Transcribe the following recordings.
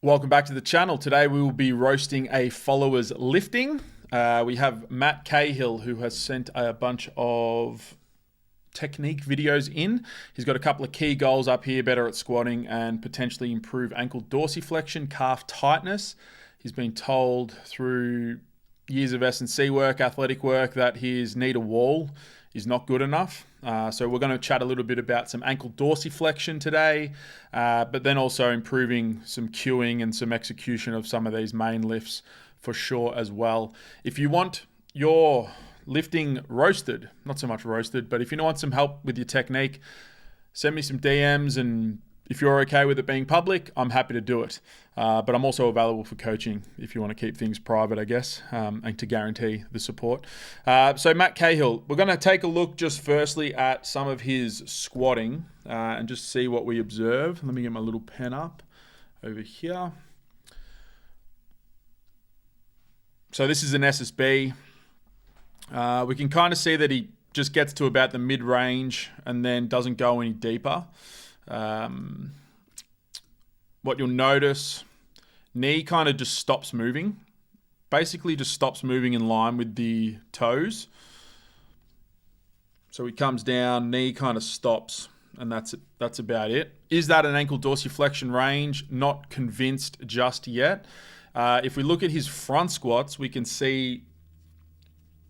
Welcome back to the channel. Today we will be roasting a follower's lifting. We have Matt Cahill, who has sent a bunch of technique videos in. He's got a couple of key goals up here: better at squatting and potentially improve ankle dorsiflexion, calf tightness. He's been told through years of S&C work, athletic work, that his knee to wall is not good enough. So we're going to chat a little bit about some ankle dorsiflexion today, but then also improving some cueing and some execution of some of these main lifts for sure as well. If you want your lifting roasted, not so much roasted, but if you want some help with your technique, send me some DMs, and if you're okay with it being public, I'm happy to do it. But I'm also available for coaching if you want to keep things private, I guess, and to guarantee the support. So Matt Cahill, we're going to take a look just firstly at some of his squatting and just see what we observe. Let me get my little pen up over here. So this is an SSB. We can kind of see that he just gets to about the mid-range and then doesn't go any deeper. What you'll notice, knee kind of just stops moving. Basically just stops moving in line with the toes. So he comes down, knee kind of stops, and that's about it. Is that an ankle dorsiflexion range? Not convinced just yet. If we look at his front squats, we can see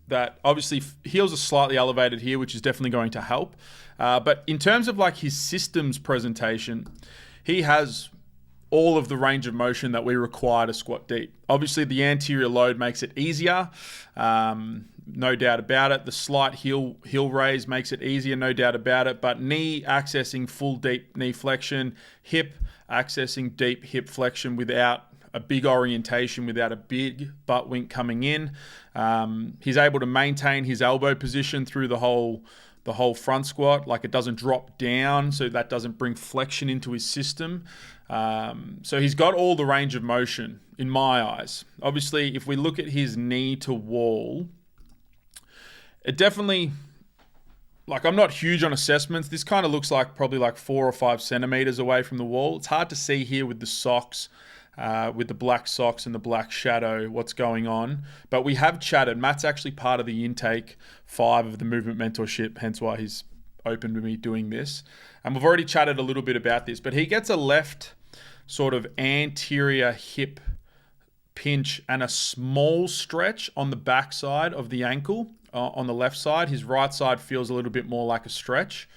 that obviously heels are slightly elevated here, which is definitely going to help. But in terms of like his systems presentation, he has all of the range of motion that we require to squat deep. Obviously the anterior load makes it easier, no doubt about it. The slight heel raise makes it easier, no doubt about it. But knee accessing full deep knee flexion, hip accessing deep hip flexion without a big orientation, without a big butt wink coming in. He's able to maintain his elbow position through the whole front squat, like it doesn't drop down, so that doesn't bring flexion into his system. So he's got all the range of motion in my eyes. Obviously, if we look at his knee to wall, it definitely, like, I'm not huge on assessments. This kind of looks like probably like 4 or 5 centimeters away from the wall. It's hard to see here with the socks, with the black socks and the black shadow, what's going on. But we have chatted. Matt's actually part of the intake 5 of the movement mentorship, hence why he's open to me doing this. And we've already chatted a little bit about this, but he gets a left sort of anterior hip pinch and a small stretch on the back side of the ankle on the left side. His right side feels a little bit more like a stretch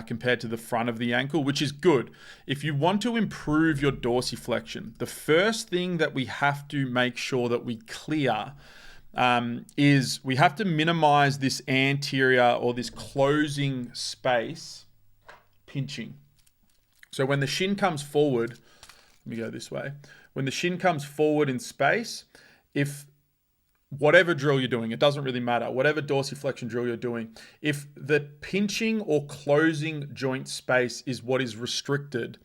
compared to the front of the ankle, which is good. If you want to improve your dorsiflexion, the first thing that we have to make sure that we clear is we have to minimize this anterior or this closing space pinching. So when the shin comes forward, let me go this way. When the shin comes forward in space, if whatever drill you're doing, it doesn't really matter, whatever dorsiflexion drill you're doing, if the pinching or closing joint space is what is restricted,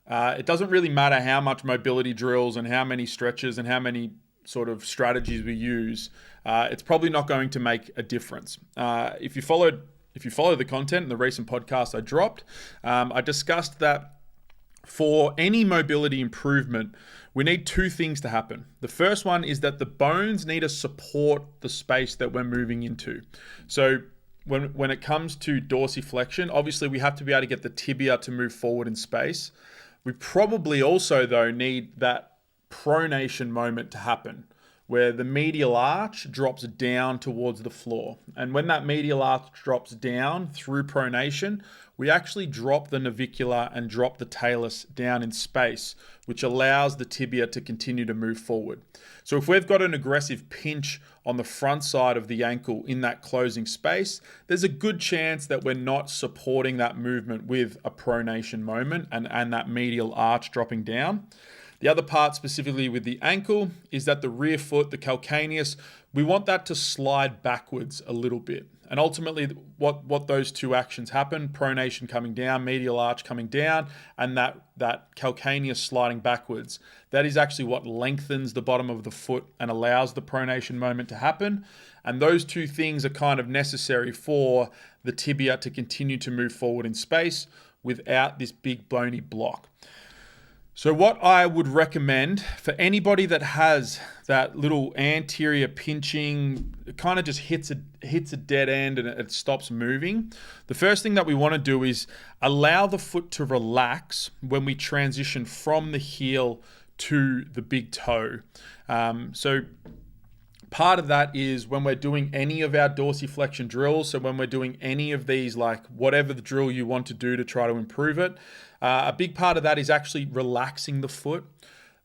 it doesn't really matter how much mobility drills and how many stretches and how many sort of strategies we use, it's probably not going to make a difference. If you follow the content in the recent podcast I dropped, I discussed that for any mobility improvement, we need 2 things to happen. The first one is that the bones need to support the space that we're moving into. So when it comes to dorsiflexion, obviously we have to be able to get the tibia to move forward in space. We probably also, though, need that pronation moment to happen, where the medial arch drops down towards the floor. And when that medial arch drops down through pronation, we actually drop the navicular and drop the talus down in space, which allows the tibia to continue to move forward. So if we've got an aggressive pinch on the front side of the ankle in that closing space, there's a good chance that we're not supporting that movement with a pronation moment and that medial arch dropping down. The other part specifically with the ankle is that the rear foot, the calcaneus, we want that to slide backwards a little bit. And ultimately what those 2 actions happen, pronation coming down, medial arch coming down, and that calcaneus sliding backwards, that is actually what lengthens the bottom of the foot and allows the pronation moment to happen. And those 2 things are kind of necessary for the tibia to continue to move forward in space without this big bony block. So what I would recommend for anybody that has that little anterior pinching, it kind of just hits a dead end and it stops moving. The first thing that we want to do is allow the foot to relax when we transition from the heel to the big toe. So part of that is when we're doing any of our dorsiflexion drills, so when we're doing any of these, like whatever the drill you want to do to try to improve it, a big part of that is actually relaxing the foot,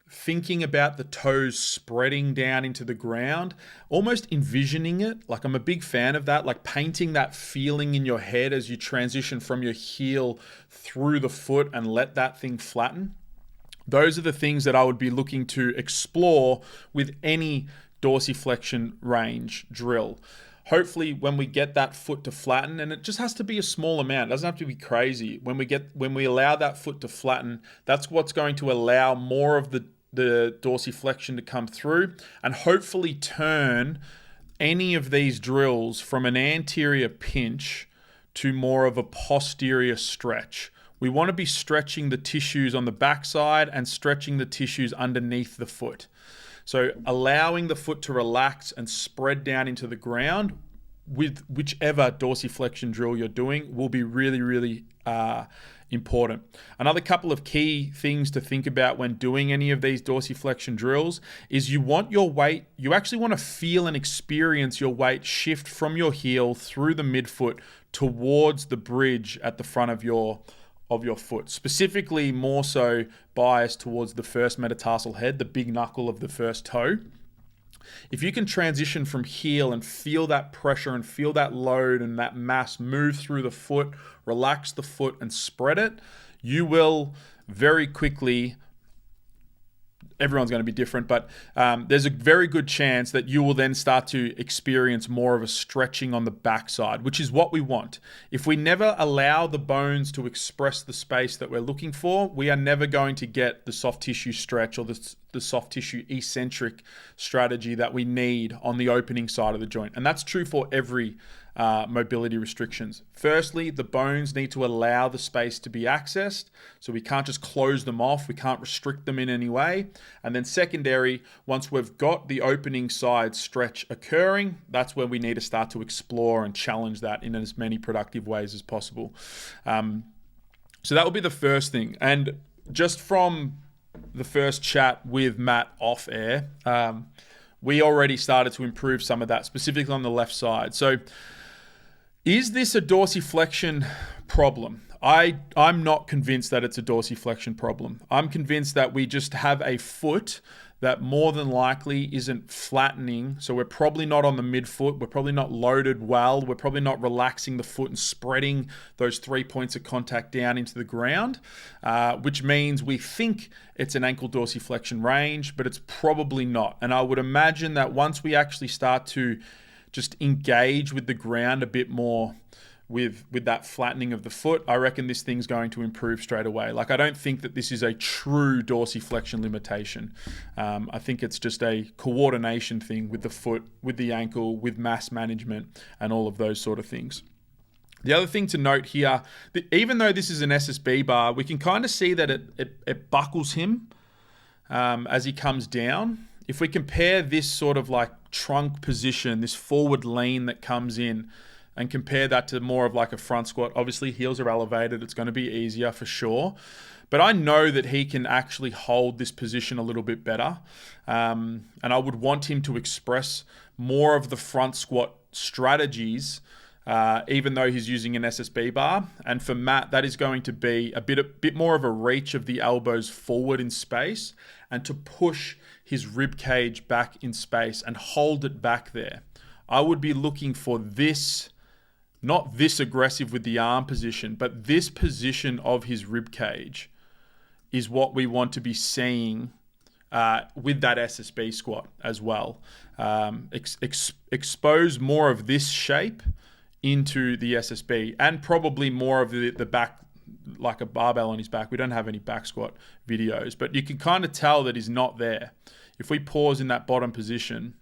thinking about the toes spreading down into the ground, almost envisioning it. Like I'm a big fan of that, like painting that feeling in your head as you transition from your heel through the foot and let that thing flatten. Those are the things that I would be looking to explore with any dorsiflexion range drill. Hopefully when we get that foot to flatten, and it just has to be a small amount, it doesn't have to be crazy. When we allow that foot to flatten, that's what's going to allow more of the dorsiflexion to come through and hopefully turn any of these drills from an anterior pinch to more of a posterior stretch. We want to be stretching the tissues on the backside and stretching the tissues underneath the foot. So allowing the foot to relax and spread down into the ground with whichever dorsiflexion drill you're doing will be really, really important. Another couple of key things to think about when doing any of these dorsiflexion drills is you actually want to feel and experience your weight shift from your heel through the midfoot towards the bridge at the front of your foot, specifically more so biased towards the first metatarsal head, the big knuckle of the first toe. If you can transition from heel and feel that pressure and feel that load and that mass move through the foot, relax the foot and spread it, you will very quickly, everyone's going to be different, but there's a very good chance that you will then start to experience more of a stretching on the backside, which is what we want. If we never allow the bones to express the space that we're looking for, we are never going to get the soft tissue stretch or the soft tissue eccentric strategy that we need on the opening side of the joint. And that's true for every mobility restrictions. Firstly, the bones need to allow the space to be accessed, so we can't just close them off, we can't restrict them in any way. And then secondary, once we've got the opening side stretch occurring, that's where we need to start to explore and challenge that in as many productive ways as possible. So that will be the first thing. And just from the first chat with Matt off air, we already started to improve some of that, specifically on the left side. So is this a dorsiflexion problem? I'm not convinced that it's a dorsiflexion problem. I'm convinced that we just have a foot that more than likely isn't flattening. So we're probably not on the midfoot. We're probably not loaded well. We're probably not relaxing the foot and spreading those 3 points of contact down into the ground, which means we think it's an ankle dorsiflexion range, but it's probably not. And I would imagine that once we actually start to just engage with the ground a bit more with that flattening of the foot, I reckon this thing's going to improve straight away. Like, I don't think that this is a true dorsiflexion limitation. I think it's just a coordination thing with the foot, with the ankle, with mass management, and all of those sort of things. The other thing to note here, that even though this is an SSB bar, we can kind of see that it buckles him as he comes down. If we compare this sort of like trunk position, this forward lean that comes in, and compare that to more of like a front squat, obviously heels are elevated, it's going to be easier for sure. But I know that he can actually hold this position a little bit better. And I would want him to express more of the front squat strategies, even though he's using an SSB bar. And for Matt, that is going to be a bit more of a reach of the elbows forward in space and to push his rib cage back in space and hold it back there. I would be looking for this, not this aggressive with the arm position, but this position of his rib cage is what we want to be seeing with that SSB squat as well. Expose more of this shape into the SSB and probably more of the back, like a barbell on his back. We don't have any back squat videos, but you can kind of tell that he's not there. If we pause in that bottom position,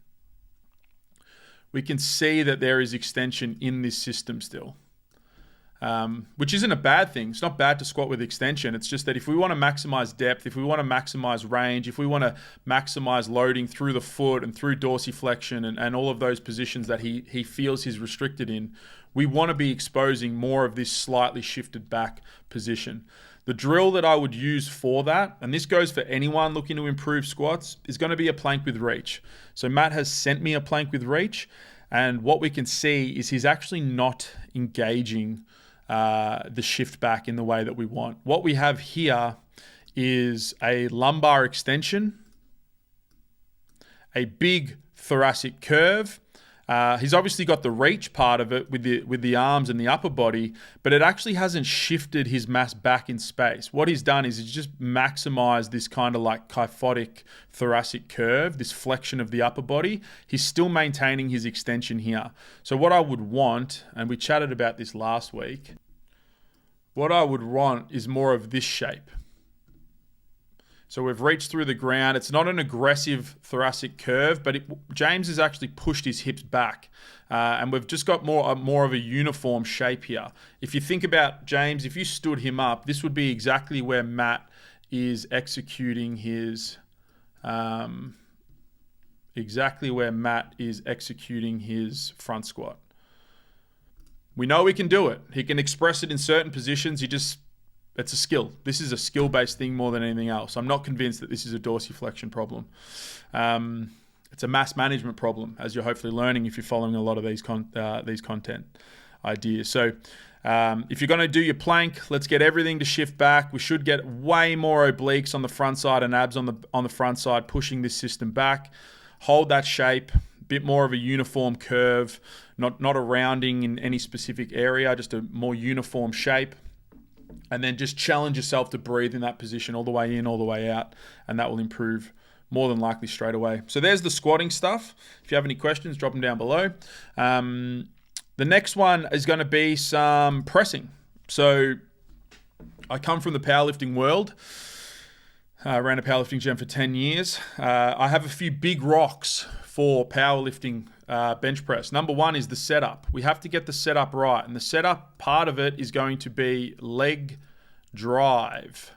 we can see that there is extension in this system still. which isn't a bad thing. It's not bad to squat with extension. It's just that if we want to maximize depth, if we want to maximize range, if we want to maximize loading through the foot and through dorsiflexion and all of those positions that he feels he's restricted in, we want to be exposing more of this slightly shifted back position. The drill that I would use for that, and this goes for anyone looking to improve squats, is going to be a plank with reach. So Matt has sent me a plank with reach, and what we can see is he's actually not engaging the shift back in the way that we want. What we have here is a lumbar extension, a big thoracic curve. He's obviously got the reach part of it with the arms and the upper body, but it actually hasn't shifted his mass back in space. What he's done is he's just maximized this kind of like kyphotic thoracic curve, this flexion of the upper body. He's still maintaining his extension here. So what I would want, and we chatted about this last week, what I would want is more of this shape. So we've reached through the ground. It's not an aggressive thoracic curve, but James has actually pushed his hips back. And we've just got more of a uniform shape here. If you think about James, if you stood him up, this would be exactly where Matt is executing his front squat. We know he can do it. He can express it in certain positions. It's a skill. This is a skill-based thing more than anything else. I'm not convinced that this is a dorsiflexion problem. It's a mass management problem, as you're hopefully learning if you're following a lot of these content ideas. So if you're going to do your plank, let's get everything to shift back. We should get way more obliques on the front side and abs on the front side, pushing this system back. Hold that shape, bit more of a uniform curve, not a rounding in any specific area, just a more uniform shape. And then just challenge yourself to breathe in that position all the way in, all the way out, and that will improve more than likely straight away. So there's the squatting stuff. If you have any questions, drop them down below. The next one is going to be some pressing. So I come from the powerlifting world. I ran a powerlifting gym for 10 years. I have a few big rocks for powerlifting bench press. Number one is the setup. We have to get the setup right. And the setup part of it is going to be leg drive.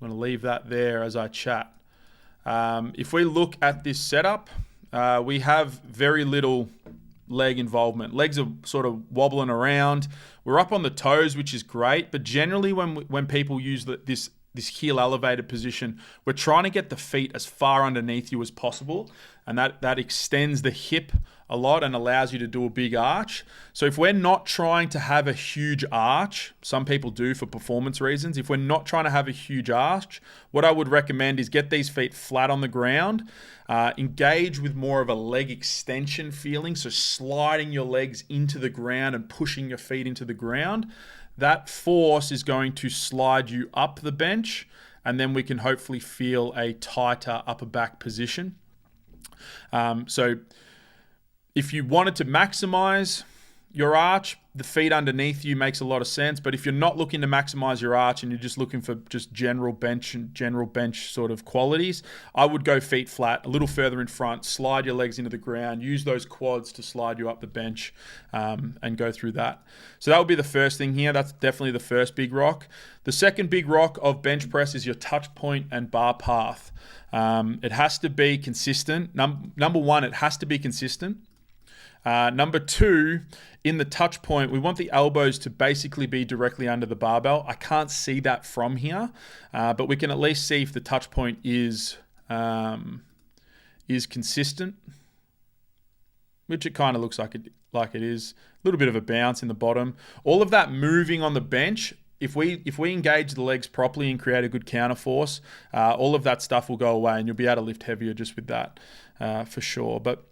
I'm going to leave that there as I chat. If we look at this setup, we have very little leg involvement. Legs are sort of wobbling around. We're up on the toes, which is great. But generally when people use this heel elevated position, we're trying to get the feet as far underneath you as possible. And that extends the hip a lot and allows you to do a big arch. So if we're not trying to have a huge arch, some people do for performance reasons. If we're not trying to have a huge arch, what I would recommend is get these feet flat on the ground, engage with more of a leg extension feeling. So sliding your legs into the ground and pushing your feet into the ground. That force is going to slide you up the bench, and then we can hopefully feel a tighter upper back position. So if you wanted to maximize your arch, the feet underneath you makes a lot of sense. But if you're not looking to maximize your arch and you're just looking for just general bench sort of qualities, I would go feet flat, a little further in front, slide your legs into the ground, use those quads to slide you up the bench, and go through that. So that would be the first thing here. That's definitely the first big rock. The second big rock of bench press is your touch point and bar path. It has to be consistent. Number one, it has to be consistent. Number two, in the touch point, we want the elbows to basically be directly under the barbell. I can't see that from here, but we can at least see if the touch point is consistent, which it kind of looks like it is. A little bit of a bounce in the bottom. All of that moving on the bench, if we engage the legs properly and create a good counter force, all of that stuff will go away, and you'll be able to lift heavier just with that, for sure. But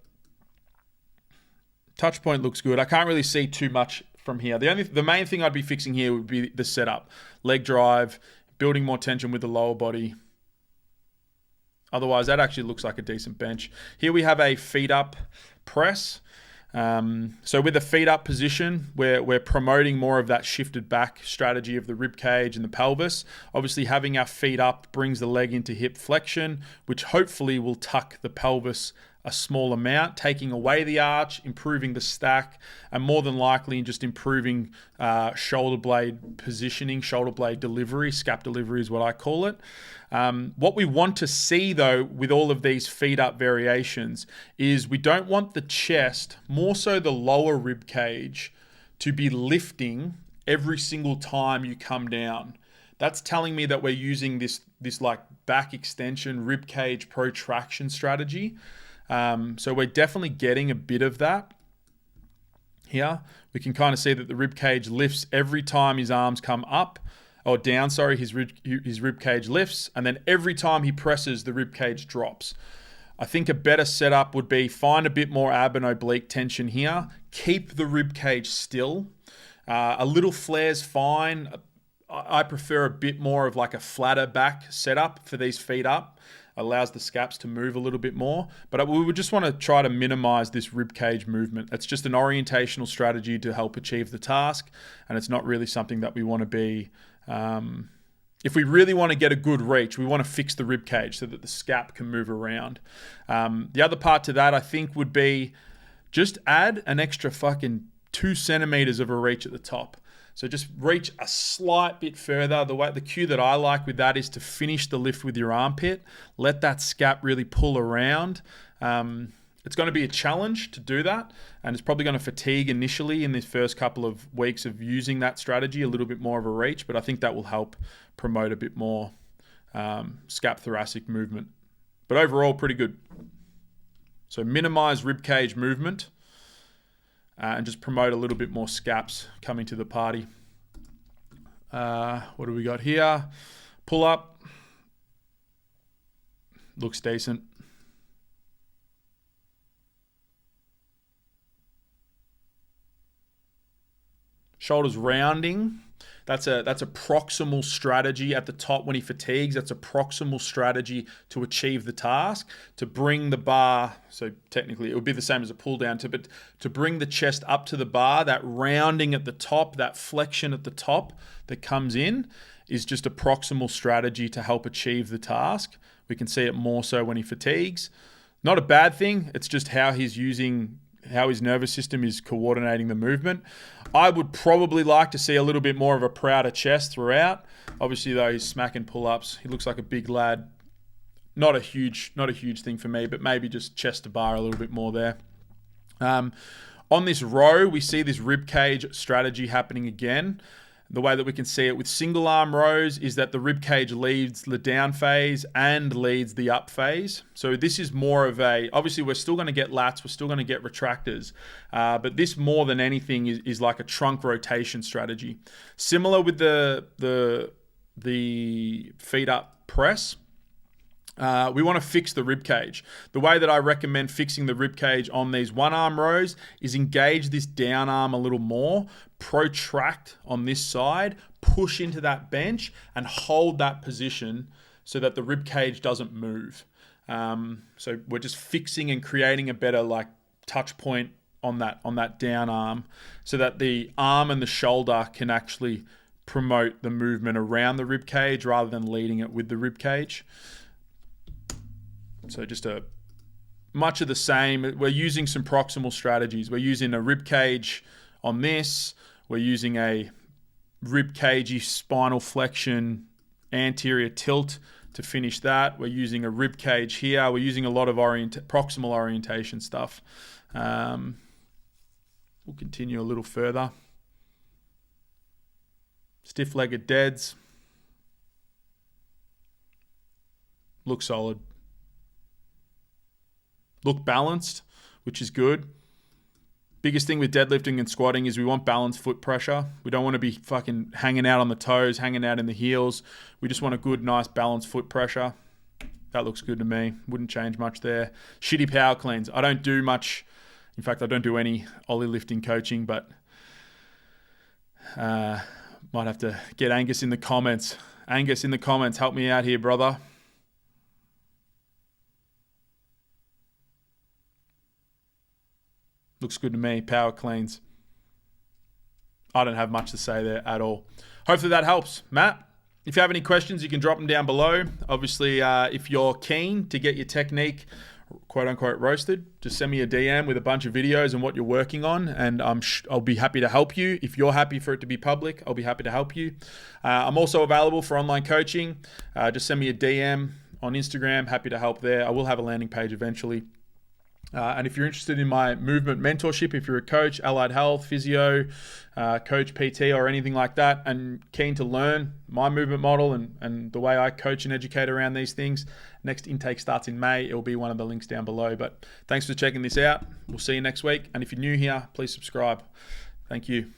touch point looks good. I can't really see too much from here. The main thing I'd be fixing here would be the setup. Leg drive, building more tension with the lower body. Otherwise, that actually looks like a decent bench. Here we have a feet up press. So with the feet up position, we're promoting more of that shifted back strategy of the rib cage and the pelvis. Obviously, having our feet up brings the leg into hip flexion, which hopefully will tuck the pelvis a small amount, taking away the arch, improving the stack, and more than likely just improving shoulder blade positioning, shoulder blade delivery. Scap delivery is what I call it. What we want to see, though, with all of these feet up variations is we don't want the chest, more so the lower rib cage, to be lifting every single time you come down. That's telling me that we're using this like back extension, rib cage protraction strategy. So we're definitely getting a bit of that here. We can kind of see that the rib cage lifts every time his arms come up or down. Sorry, his rib cage lifts, and then every time he presses, the rib cage drops. I think a better setup would be find a bit more ab and oblique tension here. Keep the rib cage still. A little flare's fine. I prefer a bit more of like a flatter back setup for these feet up. Allows the scaps to move a little bit more. But we would just want to try to minimize this rib cage movement. It's just an orientational strategy to help achieve the task, and it's not really something that we want to be... if we really want to get a good reach, we want to fix the rib cage so that the scap can move around. The other part to that, I think, would be just add an extra fucking 2 centimeters of a reach at the top. So just reach a slight bit further. The cue that I like with that is to finish the lift with your armpit. Let that scap really pull around. It's going to be a challenge to do that, and it's probably going to fatigue initially in this first couple of weeks of using that strategy, a little bit more of a reach, but I think that will help promote a bit more scap thoracic movement. But overall, pretty good. So minimize rib cage movement. And just promote a little bit more scaps coming to the party. What do we got here? Pull up. Looks decent. Shoulders rounding. That's a proximal strategy at the top when he fatigues. That's a proximal strategy to achieve the task, to bring the bar. So technically it would be the same as a pull down, but to bring the chest up to the bar, that rounding at the top, that flexion at the top that comes in is just a proximal strategy to help achieve the task. We can see it more so when he fatigues. Not a bad thing. It's just how his nervous system is coordinating the movement. I would probably like to see a little bit more of a prouder chest throughout. Obviously, though, he's smacking pull-ups. He looks like a big lad. Not a huge thing for me, but maybe just chest to bar a little bit more there. On this row, we see this rib cage strategy happening again. The way that we can see it with single arm rows is that the rib cage leads the down phase and leads the up phase. So this is more of obviously we're still going to get lats, we're still going to get retractors, but this more than anything is like a trunk rotation strategy. Similar with the feet up press. We want to fix the rib cage. The way that I recommend fixing the rib cage on these one arm rows is engage this down arm a little more, protract on this side, push into that bench and hold that position so that the rib cage doesn't move. So we're just fixing and creating a better like touch point on that down arm so that the arm and the shoulder can actually promote the movement around the rib cage rather than leading it with the rib cage. So just much of the same. We're using some proximal strategies. We're using a rib cage on this. We're using a rib cagey spinal flexion anterior tilt to finish that. We're using a rib cage here. We're using a lot of proximal orientation stuff. We'll continue a little further. Stiff-legged deads. Look solid. Look balanced, which is good. Biggest thing with deadlifting and squatting is we want balanced foot pressure. We don't want to be fucking hanging out on the toes, hanging out in the heels. We just want a good, nice, balanced foot pressure. That looks good to me. Wouldn't change much there. Shitty power cleans. I don't do much. In fact, I don't do any ollie lifting coaching, but might have to get Angus in the comments. Angus in the comments, help me out here, brother. Looks good to me. Power cleans. I don't have much to say there at all. Hopefully that helps. Matt, if you have any questions, you can drop them down below. Obviously, if you're keen to get your technique quote unquote roasted, just send me a DM with a bunch of videos and what you're working on, and I'll be happy to help you. If you're happy for it to be public, I'll be happy to help you. I'm also available for online coaching. Just send me a DM on Instagram. Happy to help there. I will have a landing page eventually. And if you're interested in my movement mentorship, if you're a coach, allied health, physio, coach, PT, or anything like that, and keen to learn my movement model and the way I coach and educate around these things, next intake starts in May. It will be one of the links down below. But thanks for checking this out. We'll see you next week. And if you're new here, please subscribe. Thank you.